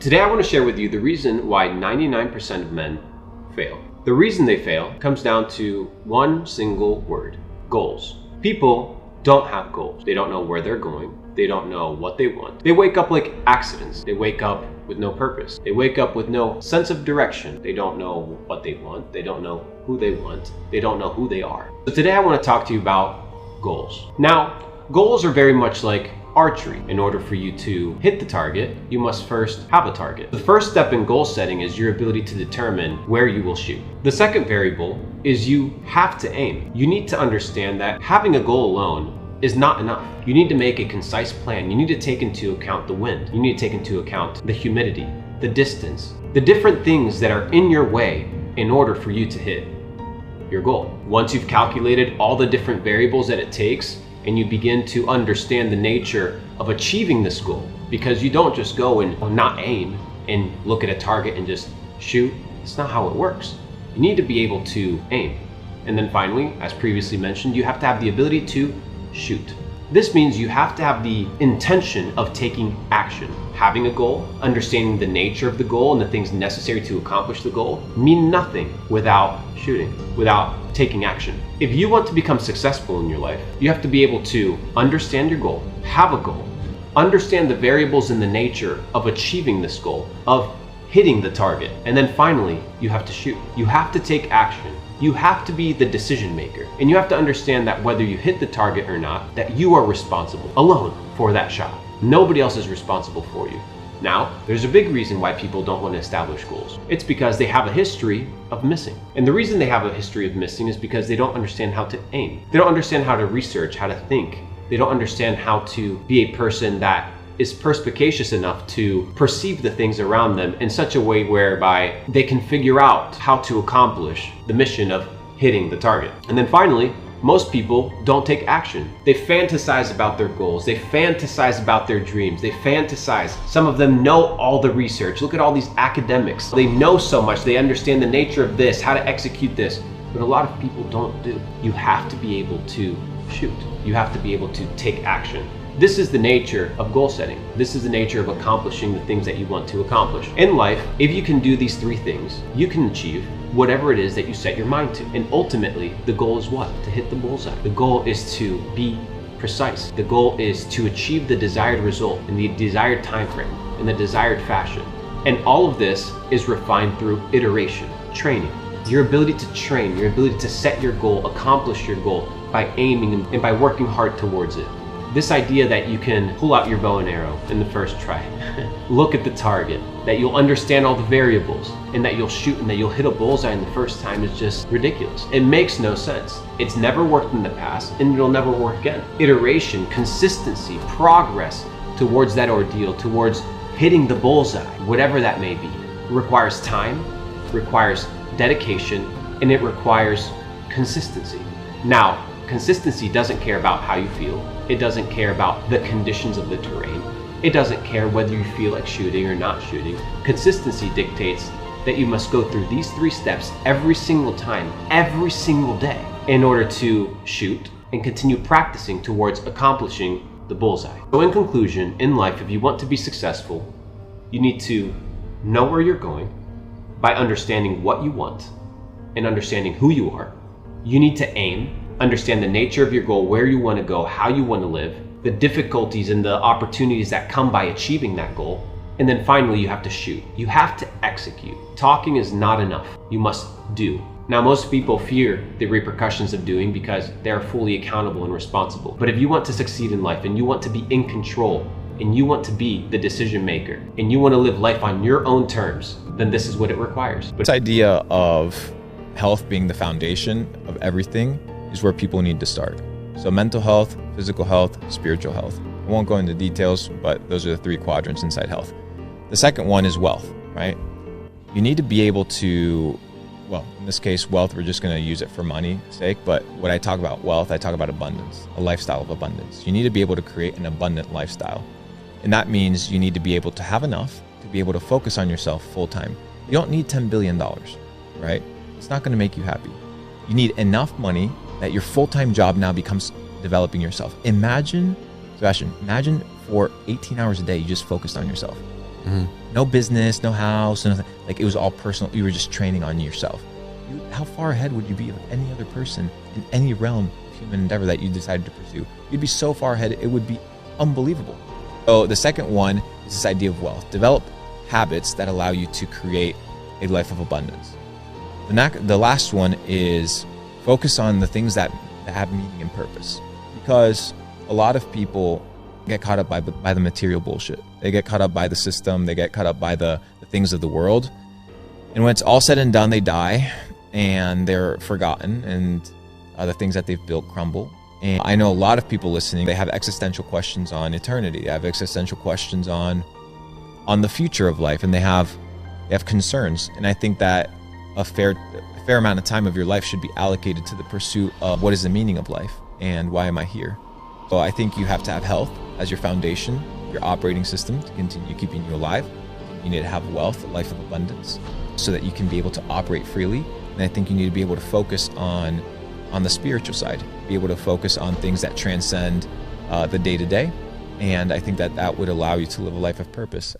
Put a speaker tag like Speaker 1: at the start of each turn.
Speaker 1: Today I want to share with you the reason why 99% of men fail. The reason they fail comes down to one single word: goals. People don't have goals. They don't know where they're going. They don't know what they want. They wake up like accidents. They wake up with no purpose. They wake up with no sense of direction. They don't know what they want. They don't know who they want. They don't know who they are. So today I want to talk to you about goals. Now, goals are very much like archery. In order for you to hit the target, you must first have a target. The first step in goal setting is your ability to determine where you will shoot. The second variable is you have to aim. You need to understand that having a goal alone is not enough. You need to make a concise plan. You need to take into account the wind. You need to take into account the humidity, the distance, the different things that are in your way in order for you to hit your goal. Once you've calculated all the different variables that it takes, and you begin to understand the nature of achieving this goal, because you don't just go and not aim and look at a target and just shoot. It's not how it works. You need to be able to aim. And then finally, as previously mentioned, you have to have the ability to shoot. This means you have to have the intention of taking action. Having a goal, understanding the nature of the goal and the things necessary to accomplish the goal mean nothing without shooting, without taking action. If you want to become successful in your life, you have to be able to understand your goal, have a goal, understand the variables in the nature of achieving this goal, of hitting the target, and then finally, you have to shoot. You have to take action. You have to be the decision maker, and you have to understand that whether you hit the target or not, that you are responsible alone for that shot. Nobody else is responsible for you. Now, there's a big reason why people don't want to establish goals. It's because they have a history of missing. And the reason they have a history of missing is because they don't understand how to aim. They don't understand how to research, how to think. They don't understand how to be a person that is perspicacious enough to perceive the things around them in such a way whereby they can figure out how to accomplish the mission of hitting the target. And then finally, most people don't take action. They fantasize about their goals. They fantasize about their dreams. They fantasize. Some of them know all the research. Look at all these academics. They know so much. They understand the nature of this, how to execute this. But a lot of people don't do. You have to be able to shoot. You have to be able to take action. This is the nature of goal setting. This is the nature of accomplishing the things that you want to accomplish. In life, if you can do these three things, you can achieve whatever it is that you set your mind to. And ultimately, the goal is what? To hit the bullseye. The goal is to be precise. The goal is to achieve the desired result in the desired time frame, in the desired fashion. And all of this is refined through iteration, training. Your ability to train, your ability to set your goal, accomplish your goal by aiming and by working hard towards it. This idea that you can pull out your bow and arrow in the first try, look at the target, that you'll understand all the variables, and that you'll shoot and that you'll hit a bullseye in the first time is just ridiculous. It makes no sense. It's never worked in the past, and it'll never work again. Iteration, consistency, progress towards that ordeal, towards hitting the bullseye, whatever that may be, requires time, requires dedication, and it requires consistency. Now, consistency doesn't care about how you feel. It doesn't care about the conditions of the terrain. It doesn't care whether you feel like shooting or not shooting. Consistency dictates that you must go through these three steps every single time, every single day, in order to shoot and continue practicing towards accomplishing the bullseye. So in conclusion, in life, if you want to be successful, you need to know where you're going by understanding what you want and understanding who you are. You need to aim, understand the nature of your goal, where you want to go, how you want to live, the difficulties and the opportunities that come by achieving that goal. And then finally, you have to shoot. You have to execute. Talking is not enough. You must do. Now, most people fear the repercussions of doing because they're fully accountable and responsible. But if you want to succeed in life and you want to be in control and you want to be the decision maker and you want to live life on your own terms, then this is what it requires.
Speaker 2: This idea of health being the foundation of everything is where people need to start. So mental health, physical health, spiritual health. I won't go into details, but those are the three quadrants inside health. The second one is wealth, right? You need to be able to, well, in this case, wealth, we're just going to use it for money's sake. But when I talk about wealth, I talk about abundance, a lifestyle of abundance. You need to be able to create an abundant lifestyle. And that means you need to be able to have enough to be able to focus on yourself full time. You don't need $10 billion, right? It's not going to make you happy. You need enough money that your full-time job now becomes developing yourself. Imagine, Sebastian, imagine for 18 hours a day, you just focused on yourself. No business, no house, nothing. Like, it was all personal. You were just training on yourself. How far ahead would you be of any other person in any realm of human endeavor that you decided to pursue? You'd be so far ahead, it would be unbelievable. So the second one is this idea of wealth. Develop habits that allow you to create a life of abundance. The last one is focus on the things that have meaning and purpose, because a lot of people get caught up by the material bullshit. They get caught up by the system. They get caught up by the things of the world. And when it's all said and done, they die and they're forgotten, and the things that they've built crumble. And I know a lot of people listening, they have existential questions on eternity. They have existential questions on the future of life, and they have concerns. And I think that a fair amount of time of your life should be allocated to the pursuit of what is the meaning of life and why am I here? So I think you have to have health as your foundation, your operating system to continue keeping you alive. You need to have wealth, a life of abundance, so that you can be able to operate freely. And I think you need to be able to focus on the spiritual side, be able to focus on things that transcend the day-to-day. And I think that would allow you to live a life of purpose.